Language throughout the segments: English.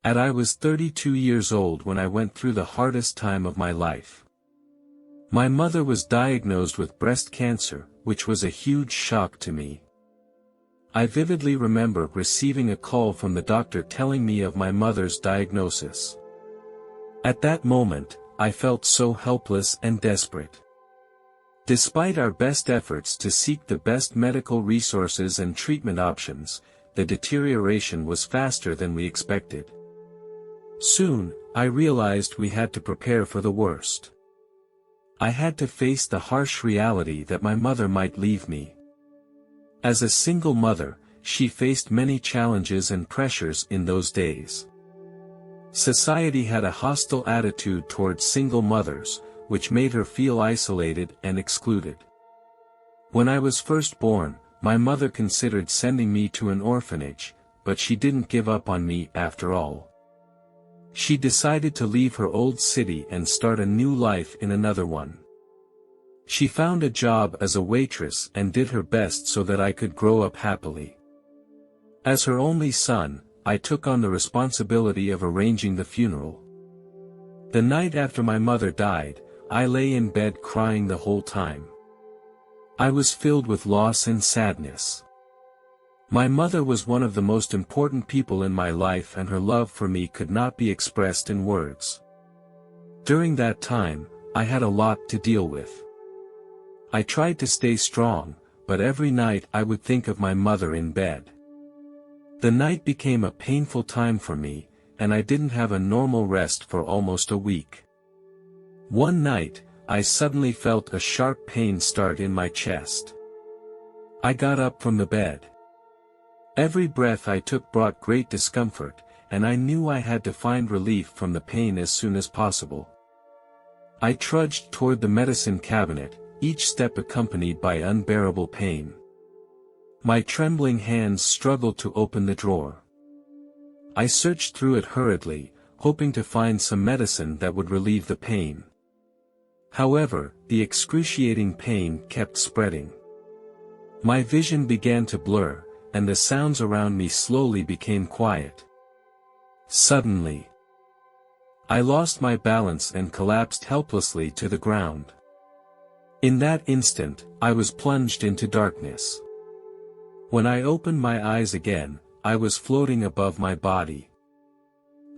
I was 32 years old when I went through the hardest time of my life. My mother was diagnosed with breast cancer, which was a huge shock to me. I vividly remember receiving a call from the doctor telling me of my mother's diagnosis. At that moment, I felt so helpless and desperate. Despite our best efforts to seek the best medical resources and treatment options, the deterioration was faster than we expected. Soon, I realized we had to prepare for the worst. I had to face the harsh reality that my mother might leave me. As a single mother, she faced many challenges and pressures in those days. Society had a hostile attitude towards single mothers, which made her feel isolated and excluded. When I was first born, my mother considered sending me to an orphanage, but she didn't give up on me after all. She decided to leave her old city and start a new life in another one. She found a job as a waitress and did her best so that I could grow up happily. As her only son, I took on the responsibility of arranging the funeral. The night after my mother died, I lay in bed crying the whole time. I was filled with loss and sadness. My mother was one of the most important people in my life, and her love for me could not be expressed in words. During that time, I had a lot to deal with. I tried to stay strong, but every night I would think of my mother in bed. The night became a painful time for me, and I didn't have a normal rest for almost a week. One night, I suddenly felt a sharp pain start in my chest. I got up from the bed. Every breath I took brought great discomfort, and I knew I had to find relief from the pain as soon as possible. I trudged toward the medicine cabinet, each step accompanied by unbearable pain. My trembling hands struggled to open the drawer. I searched through it hurriedly, hoping to find some medicine that would relieve the pain. However, the excruciating pain kept spreading. My vision began to blur, and the sounds around me slowly became quiet. Suddenly, I lost my balance and collapsed helplessly to the ground. In that instant, I was plunged into darkness. When I opened my eyes again, I was floating above my body.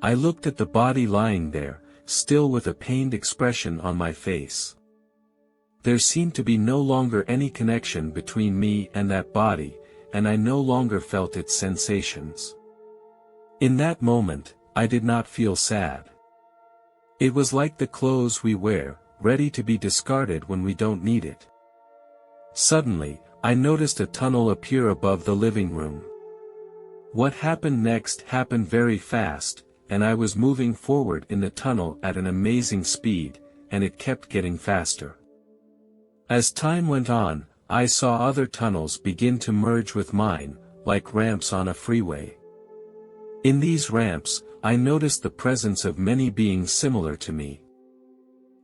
I looked at the body lying there, still with a pained expression on my face. There seemed to be no longer any connection between me and that body, and I no longer felt its sensations. In that moment, I did not feel sad. It was like the clothes we wear, ready to be discarded when we don't need it. Suddenly, I noticed a tunnel appear above the living room. What happened next happened very fast, and I was moving forward in the tunnel at an amazing speed, and it kept getting faster. As time went on, I saw other tunnels begin to merge with mine, like ramps on a freeway. In these ramps, I noticed the presence of many beings similar to me.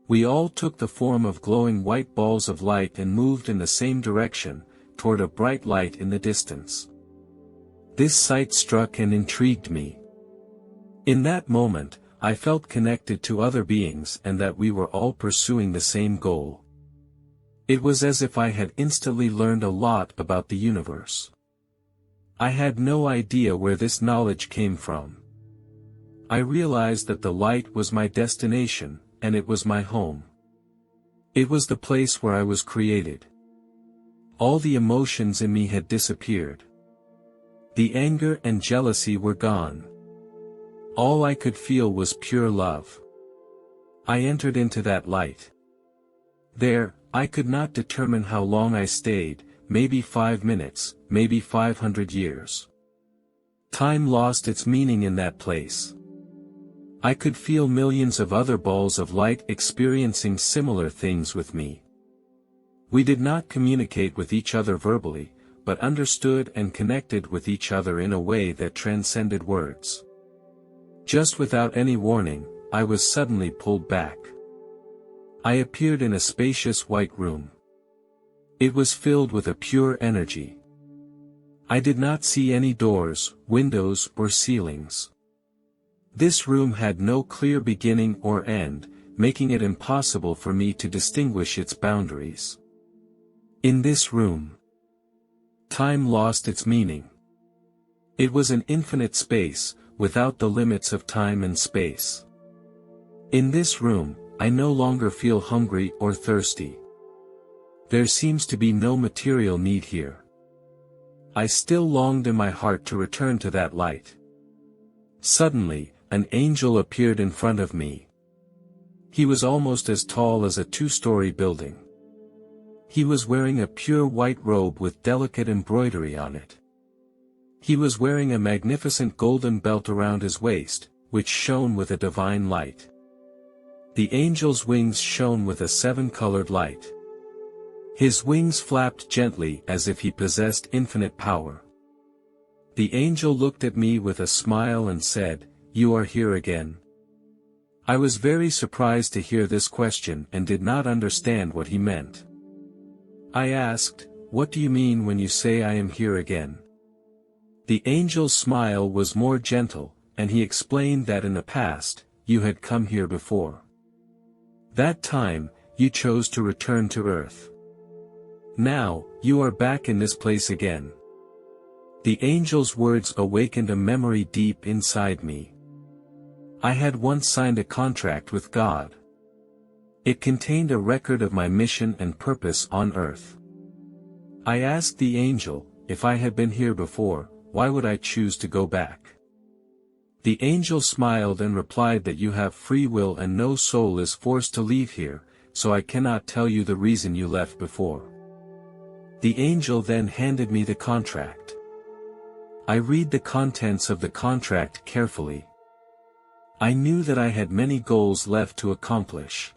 We all took the form of glowing white balls of light and moved in the same direction, toward a bright light in the distance. This sight struck and intrigued me. In that moment, I felt connected to other beings and that we were all pursuing the same goal. It was as if I had instantly learned a lot about the universe. I had no idea where this knowledge came from. I realized that the light was my destination, and it was my home. It was the place where I was created. All the emotions in me had disappeared. The anger and jealousy were gone. All I could feel was pure love. I entered into that light. There, I could not determine how long I stayed, maybe 5 minutes, maybe 500 years. Time lost its meaning in that place. I could feel millions of other balls of light experiencing similar things with me. We did not communicate with each other verbally, but understood and connected with each other in a way that transcended words. Just without any warning, I was suddenly pulled back. I appeared in a spacious white room. It was filled with a pure energy. I did not see any doors, windows, or ceilings. This room had no clear beginning or end, making it impossible for me to distinguish its boundaries. In this room, time lost its meaning. It was an infinite space, without the limits of time and space. In this room, I no longer feel hungry or thirsty. There seems to be no material need here. I still longed in my heart to return to that light. Suddenly, an angel appeared in front of me. He was almost as tall as a two-story building. He was wearing a pure white robe with delicate embroidery on it. He was wearing a magnificent golden belt around his waist, which shone with a divine light. The angel's wings shone with a seven-colored light. His wings flapped gently as if he possessed infinite power. The angel looked at me with a smile and said, "You are here again." I was very surprised to hear this question and did not understand what he meant. I asked, "What do you mean when you say I am here again?" The angel's smile was more gentle, and he explained that in the past, you had come here before. That time, you chose to return to earth. Now, you are back in this place again. The angel's words awakened a memory deep inside me. I had once signed a contract with God. It contained a record of my mission and purpose on earth. I asked the angel, if I had been here before, why would I choose to go back? The angel smiled and replied that you have free will and no soul is forced to leave here, so I cannot tell you the reason you left before. The angel then handed me the contract. I read the contents of the contract carefully. I knew that I had many goals left to accomplish.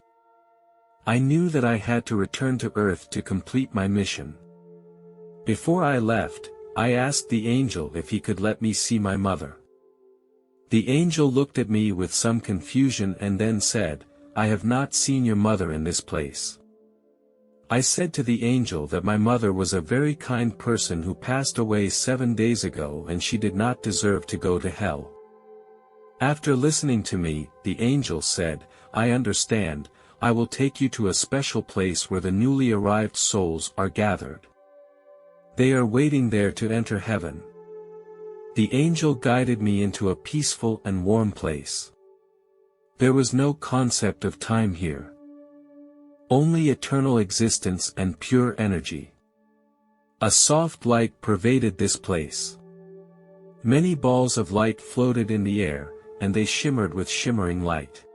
I knew that I had to return to Earth to complete my mission. Before I left, I asked the angel if he could let me see my mother. The angel looked at me with some confusion and then said, "I have not seen your mother in this place." I said to the angel that my mother was a very kind person who passed away 7 days ago and she did not deserve to go to hell. After listening to me, the angel said, "I understand, I will take you to a special place where the newly arrived souls are gathered. They are waiting there to enter heaven." The angel guided me into a peaceful and warm place. There was no concept of time here. Only eternal existence and pure energy. A soft light pervaded this place. Many balls of light floated in the air, and they shimmered with shimmering light.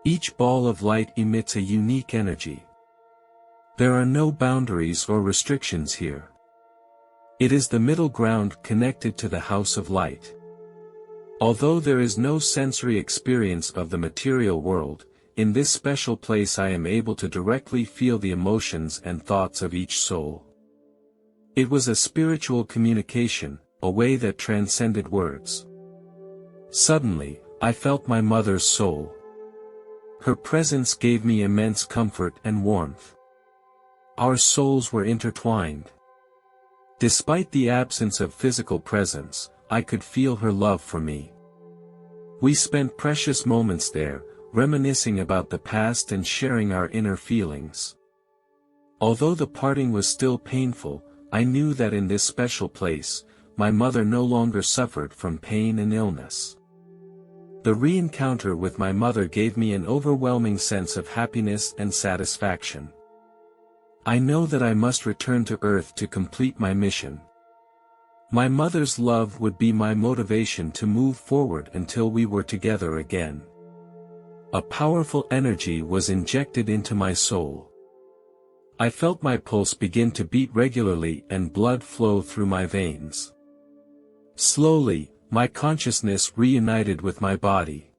Each ball of light emits a unique energy. There are no boundaries or restrictions here. It is the middle ground connected to the house of light. Although there is no sensory experience of the material world, in this special place I am able to directly feel the emotions and thoughts of each soul. It was a spiritual communication, a way that transcended words. Suddenly, I felt my mother's soul. Her presence gave me immense comfort and warmth. Our souls were intertwined. Despite the absence of physical presence, I could feel her love for me. We spent precious moments there, reminiscing about the past and sharing our inner feelings. Although the parting was still painful, I knew that in this special place, my mother no longer suffered from pain and illness. The re-encounter with my mother gave me an overwhelming sense of happiness and satisfaction. I know that I must return to Earth to complete my mission. My mother's love would be my motivation to move forward until we were together again. A powerful energy was injected into my soul. I felt my pulse begin to beat regularly and blood flow through my veins. Slowly, my consciousness reunited with my body.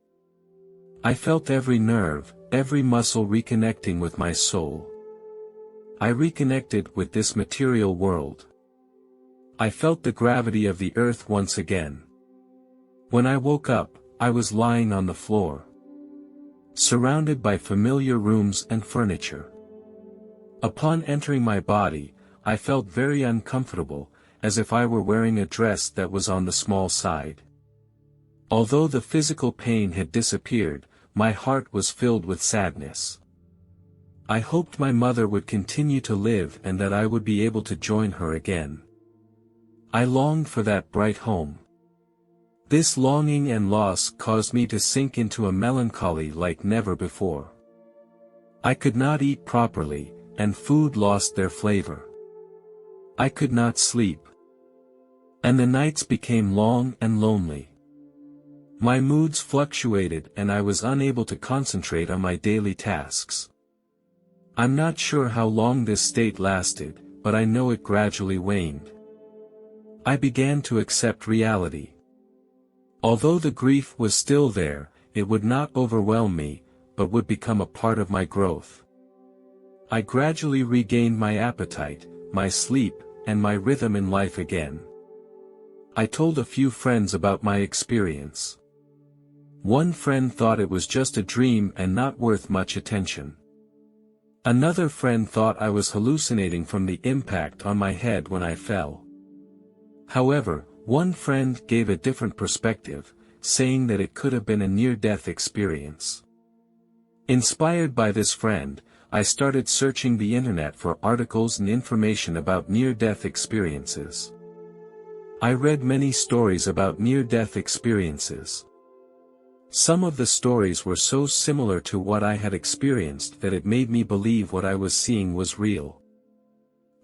I felt every nerve, every muscle reconnecting with my soul. I reconnected with this material world. I felt the gravity of the earth once again. When I woke up, I was lying on the floor, surrounded by familiar rooms and furniture. Upon entering my body, I felt very uncomfortable, as if I were wearing a dress that was on the small side. Although the physical pain had disappeared, my heart was filled with sadness. I hoped my mother would continue to live and that I would be able to join her again. I longed for that bright home. This longing and loss caused me to sink into a melancholy like never before. I could not eat properly, and food lost their flavor. I could not sleep. And the nights became long and lonely. My moods fluctuated and I was unable to concentrate on my daily tasks. I'm not sure how long this state lasted, but I know it gradually waned. I began to accept reality. Although the grief was still there, it would not overwhelm me, but would become a part of my growth. I gradually regained my appetite, my sleep, and my rhythm in life again. I told a few friends about my experience. One friend thought it was just a dream and not worth much attention. Another friend thought I was hallucinating from the impact on my head when I fell. However, one friend gave a different perspective, saying that it could have been a near-death experience. Inspired by this friend, I started searching the internet for articles and information about near-death experiences. I read many stories about near-death experiences. Some of the stories were so similar to what I had experienced that it made me believe what I was seeing was real.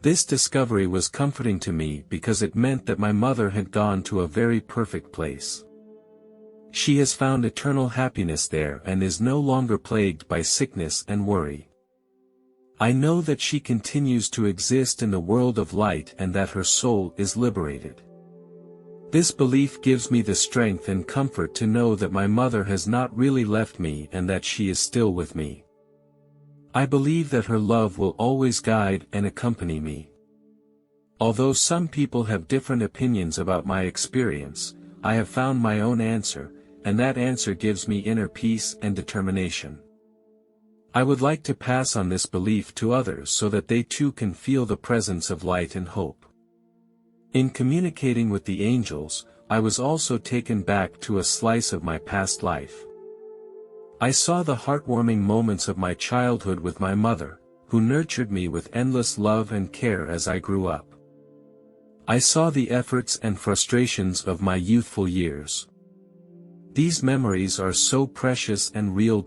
This discovery was comforting to me because it meant that my mother had gone to a very perfect place. She has found eternal happiness there and is no longer plagued by sickness and worry. I know that she continues to exist in the world of light and that her soul is liberated. This belief gives me the strength and comfort to know that my mother has not really left me and that she is still with me. I believe that her love will always guide and accompany me. Although some people have different opinions about my experience, I have found my own answer, and that answer gives me inner peace and determination. I would like to pass on this belief to others so that they too can feel the presence of light and hope. In communicating with the angels, I was also taken back to a slice of my past life. I saw the heartwarming moments of my childhood with my mother, who nurtured me with endless love and care as I grew up. I saw the efforts and frustrations of my youthful years. These memories are so precious and real.